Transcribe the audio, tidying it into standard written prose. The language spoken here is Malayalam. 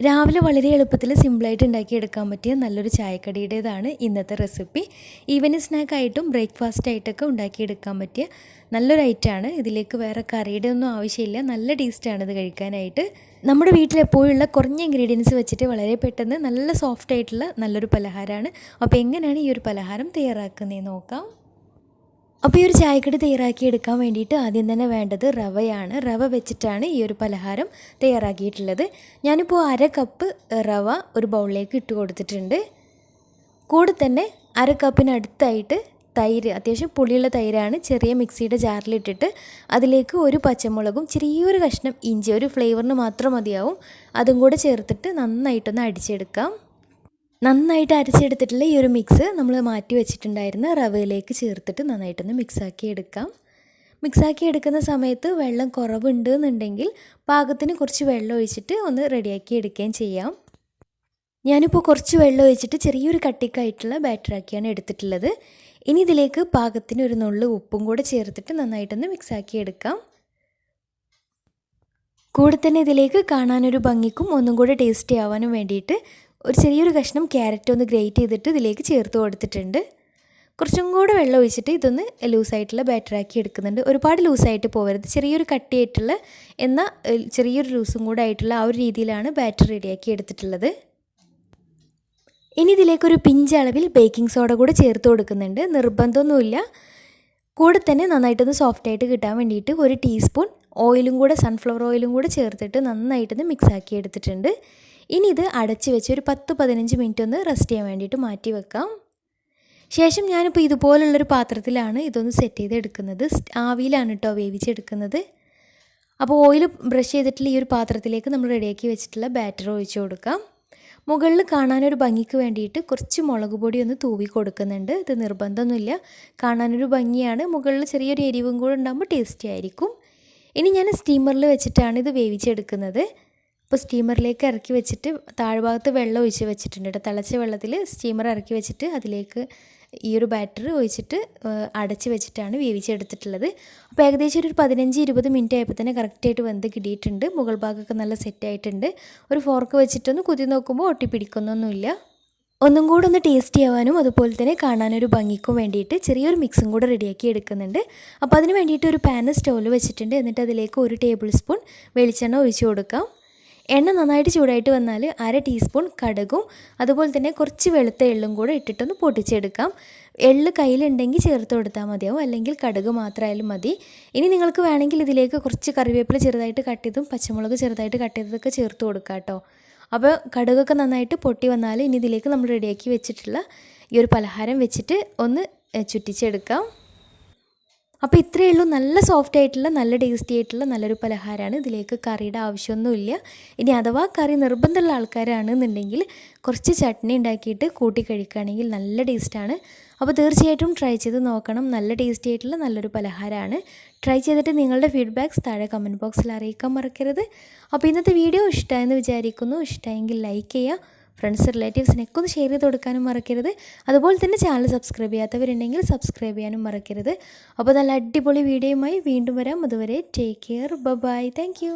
രാവിലെ വളരെ എളുപ്പത്തിൽ സിമ്പിളായിട്ട് ഉണ്ടാക്കിയെടുക്കാൻ പറ്റിയ നല്ലൊരു ചായക്കടിയുടേതാണ് ഇന്നത്തെ റെസിപ്പി. ഈവനിങ് സ്നാക്കായിട്ടും ബ്രേക്ക്ഫാസ്റ്റ് ആയിട്ടൊക്കെ ഉണ്ടാക്കിയെടുക്കാൻ പറ്റിയ നല്ലൊരു ഐറ്റമാണ്. ഇതിലേക്ക് വേറെ കറിയുടെ ഒന്നും ആവശ്യമില്ല. നല്ല ടേസ്റ്റാണ് ഇത് കഴിക്കാനായിട്ട്. നമ്മുടെ വീട്ടിൽ എപ്പോഴുള്ള കുറഞ്ഞ ഇൻഗ്രീഡിയൻസ് വെച്ചിട്ട് വളരെ പെട്ടെന്ന് നല്ല സോഫ്റ്റ് ആയിട്ടുള്ള നല്ലൊരു പലഹാരമാണ്. അപ്പോൾ എങ്ങനെയാണ് ഈ ഒരു പലഹാരം തയ്യാറാക്കുന്നതെന്ന് നോക്കാം. അപ്പോൾ ഈ ഒരു ചായക്കടി തയ്യാറാക്കിയെടുക്കാൻ വേണ്ടിയിട്ട് ആദ്യം തന്നെ വേണ്ടത് റവയാണ്. റവ വെച്ചിട്ടാണ് ഈ ഒരു പലഹാരം തയ്യാറാക്കിയിട്ടുള്ളത്. ഞാനിപ്പോൾ 1/2 കപ്പ് റവ ഒരു ബൗളിലേക്ക് ഇട്ട് കൊടുത്തിട്ടുണ്ട്. കൂടെ തന്നെ 1/2 കപ്പിനടുത്തായിട്ട് തൈര്, അത്യാവശ്യം പുളിയുള്ള തൈരാണ്, ചെറിയ മിക്സിയുടെ ജാറിലിട്ടിട്ട് അതിലേക്ക് ഒരു പച്ചമുളകും ചെറിയൊരു കഷ്ണം ഇഞ്ചി, ഒരു ഫ്ലേവറിന് മാത്രം മതിയാവും, അതും കൂടെ ചേർത്തിട്ട് നന്നായിട്ടൊന്ന് അടിച്ചെടുക്കാം. നന്നായിട്ട് അരച്ചെടുത്തിട്ടുള്ള ഈ ഒരു മിക്സ് നമ്മൾ മാറ്റി വെച്ചിട്ടുണ്ടായിരുന്ന റവയിലേക്ക് ചേർത്തിട്ട് നന്നായിട്ടൊന്ന് മിക്സാക്കി എടുക്കാം. മിക്സാക്കി എടുക്കുന്ന സമയത്ത് വെള്ളം കുറവുണ്ട് എന്നുണ്ടെങ്കിൽ പാകത്തിന് കുറച്ച് വെള്ളം ഒഴിച്ചിട്ട് ഒന്ന് റെഡിയാക്കി എടുക്കുകയും ചെയ്യാം. ഞാനിപ്പോൾ കുറച്ച് വെള്ളം ഒഴിച്ചിട്ട് ചെറിയൊരു കട്ടിക്കായിട്ടുള്ള ബാറ്ററാക്കിയാണ് എടുത്തിട്ടുള്ളത്. ഇനി ഇതിലേക്ക് പാകത്തിന് ഒരു നുള്ളു ഉപ്പും കൂടെ ചേർത്തിട്ട് നന്നായിട്ടൊന്ന് മിക്സാക്കി എടുക്കാം. കൂടെ തന്നെ ഇതിലേക്ക് കാണാനൊരു ഭംഗിക്കും ഒന്നും കൂടെ ടേസ്റ്റി ആവാനും വേണ്ടിയിട്ട് ഒരു ചെറിയൊരു കഷ്ണം ക്യാരറ്റ് ഒന്ന് ഗ്രേറ്റ് ചെയ്തിട്ട് ഇതിലേക്ക് ചേർത്ത് കൊടുത്തിട്ടുണ്ട്. കുറച്ചും കൂടെ വെള്ളം ഒഴിച്ചിട്ട് ഇതൊന്ന് ലൂസായിട്ടുള്ള ബാറ്ററാക്കി എടുക്കുന്നുണ്ട്. ഒരുപാട് ലൂസായിട്ട് പോകരുത്, ചെറിയൊരു കട്ടിയായിട്ടുള്ള എന്നാൽ ചെറിയൊരു ലൂസും കൂടെ ആയിട്ടുള്ള ആ ഒരു രീതിയിലാണ് ബാറ്റർ റെഡിയാക്കി എടുത്തിട്ടുള്ളത്. ഇനി ഇതിലേക്കൊരു പിഞ്ച് അളവിൽ ബേക്കിംഗ് സോഡ കൂടെ ചേർത്ത് കൊടുക്കുന്നുണ്ട്. നിർബന്ധമൊന്നുമില്ല. കൂടെ തന്നെ നന്നായിട്ടൊന്ന് സോഫ്റ്റായിട്ട് കിട്ടാൻ വേണ്ടിയിട്ട് ഒരു ടീസ്പൂൺ ഓയിലും കൂടെ, സൺഫ്ലവർ ഓയിലും കൂടെ ചേർത്തിട്ട് നന്നായിട്ടൊന്ന് മിക്സാക്കി എടുത്തിട്ടുണ്ട്. ഇനി ഇത് അടച്ച് വെച്ച് ഒരു 10-15 മിനിറ്റ് ഒന്ന് റെസ്റ്റ് ചെയ്യാൻ വേണ്ടിയിട്ട് മാറ്റി വെക്കാം. ശേഷം ഞാനിപ്പോൾ ഇതുപോലുള്ളൊരു പാത്രത്തിലാണ് ഇതൊന്ന് സെറ്റ് ചെയ്ത് എടുക്കുന്നത്. ആവിയിലാണ് കേട്ടോ വേവിച്ചെടുക്കുന്നത്. അപ്പോൾ ഓയിൽ ബ്രഷ് ചെയ്തിട്ടുള്ള ഈ ഒരു പാത്രത്തിലേക്ക് നമ്മൾ റെഡിയാക്കി വെച്ചിട്ടുള്ള ബാറ്റർ ഒഴിച്ച് കൊടുക്കാം. മുകളിൽ കാണാനൊരു ഭംഗിക്ക് വേണ്ടിയിട്ട് കുറച്ച് മുളക് പൊടി ഒന്ന് തൂവി കൊടുക്കുന്നുണ്ട്. ഇത് നിർബന്ധമൊന്നുമില്ല, കാണാനൊരു ഭംഗിയാണ്. മുകളിൽ ചെറിയൊരു എരിവും കൂടെ ഉണ്ടാകുമ്പോൾ ടേസ്റ്റി ആയിരിക്കും. ഇനി ഞാൻ സ്റ്റീമറിൽ വെച്ചിട്ടാണ് ഇത് വേവിച്ചെടുക്കുന്നത്. അപ്പോൾ സ്റ്റീമറിലേക്ക് ഇറക്കി വെച്ചിട്ട് താഴ്ഭാഗത്ത് വെള്ളം ഒഴിച്ച് വെച്ചിട്ടുണ്ട് കേട്ടോ. തിളച്ച വെള്ളത്തിൽ സ്റ്റീമർ ഇറക്കി വെച്ചിട്ട് അതിലേക്ക് ഈ ഒരു ബാറ്റർ ഒഴിച്ചിട്ട് അടച്ച് വെച്ചിട്ടാണ് വേവിച്ചെടുത്തിട്ടുള്ളത്. അപ്പോൾ ഏകദേശം ഒരു 15-20 മിനിറ്റ് ആയപ്പോൾ തന്നെ കറക്റ്റായിട്ട് വെന്ത് കിട്ടിയിട്ടുണ്ട്. മുകൾ ഭാഗമൊക്കെ നല്ല സെറ്റായിട്ടുണ്ട്. ഒരു ഫോർക്ക് വെച്ചിട്ടൊന്ന് കുത്തി നോക്കുമ്പോൾ ഒട്ടിപ്പിടിക്കുന്നൊന്നുമില്ല. ഒന്നും കൂടെ ഒന്ന് ടേസ്റ്റി ആവാനും അതുപോലെ തന്നെ കാണാനൊരു ഭംഗിക്കും വേണ്ടിയിട്ട് ചെറിയൊരു മിക്സും കൂടെ റെഡിയാക്കി എടുക്കുന്നുണ്ട്. അപ്പോൾ അതിന് വേണ്ടിയിട്ട് ഒരു പാൻ സ്റ്റൗവിൽ വെച്ചിട്ടുണ്ട്. എന്നിട്ട് അതിലേക്ക് 1 ടേബിൾ സ്പൂൺ വെളിച്ചെണ്ണ ഒഴിച്ച് കൊടുക്കാം. എണ്ണ നന്നായിട്ട് ചൂടായിട്ട് വന്നാൽ 1/2 ടീസ്പൂൺ കടുകും അതുപോലെ തന്നെ കുറച്ച് വെളുത്ത എള്ളും കൂടെ ഇട്ടിട്ടൊന്ന് പൊട്ടിച്ചെടുക്കാം. എള്ള് കയ്യിലുണ്ടെങ്കിൽ ചേർത്ത് കൊടുത്താൽ മതിയാവും, അല്ലെങ്കിൽ കടുക് മാത്രമായാലും മതി. ഇനി നിങ്ങൾക്ക് വേണമെങ്കിൽ ഇതിലേക്ക് കുറച്ച് കറിവേപ്പില ചെറുതായിട്ട് കട്ട് ചെയ്തും പച്ചമുളക് ചെറുതായിട്ട് കട്ട് ചെയ്തതൊക്കെ ചേർത്ത് കൊടുക്കാം കേട്ടോ. അപ്പോൾ കടുകൊക്കെ നന്നായിട്ട് പൊട്ടി വന്നാൽ ഇനി ഇതിലേക്ക് നമ്മൾ റെഡിയാക്കി വെച്ചിട്ടുള്ള ഈ ഒരു പലഹാരം വെച്ചിട്ട് ഒന്ന് ചുറ്റിച്ചെടുക്കാം. അപ്പോൾ ഇത്രയേ ഉള്ളൂ. നല്ല സോഫ്റ്റ് ആയിട്ടുള്ള നല്ല ടേസ്റ്റി ആയിട്ടുള്ള നല്ലൊരു പലഹാരമാണ്. ഇതിലേക്ക് കറിയുടെ ആവശ്യമൊന്നുമില്ല. ഇനി അഥവാ കറി നിർബന്ധമുള്ള ആൾക്കാരാണെന്നുണ്ടെങ്കിൽ കുറച്ച് ചട്നി ഉണ്ടാക്കിയിട്ട് കൂട്ടി കഴിക്കുകയാണെങ്കിൽ നല്ല ടേസ്റ്റാണ്. അപ്പോൾ തീർച്ചയായിട്ടും ട്രൈ ചെയ്ത് നോക്കണം. നല്ല ടേസ്റ്റി ആയിട്ടുള്ള നല്ലൊരു പലഹാരമാണ്. ട്രൈ ചെയ്തിട്ട് നിങ്ങളുടെ ഫീഡ്ബാക്ക്സ് താഴെ കമൻറ്റ് ബോക്സിൽ അറിയിക്കാൻ മറക്കരുത്. അപ്പോൾ ഇന്നത്തെ വീഡിയോ ഇഷ്ടമായെന്ന് വിചാരിക്കുന്നു. ഇഷ്ടമായെങ്കിൽ ലൈക്ക് ചെയ്യുക, ഫ്രണ്ട്സ് റിലേറ്റീവ്സിനൊക്കെ ഒന്ന് ഷെയർ ചെയ്ത് കൊടുക്കാനും മറക്കരുത്. അതുപോലെ തന്നെ ചാനൽ സബ്സ്ക്രൈബ് ചെയ്യാത്തവരുണ്ടെങ്കിൽ സബ്സ്ക്രൈബ് ചെയ്യാനും മറക്കരുത്. അപ്പോൾ നല്ല അടിപൊളി വീഡിയോയുമായി വീണ്ടും വരാം. അതുവരെ take care, bye, thank U.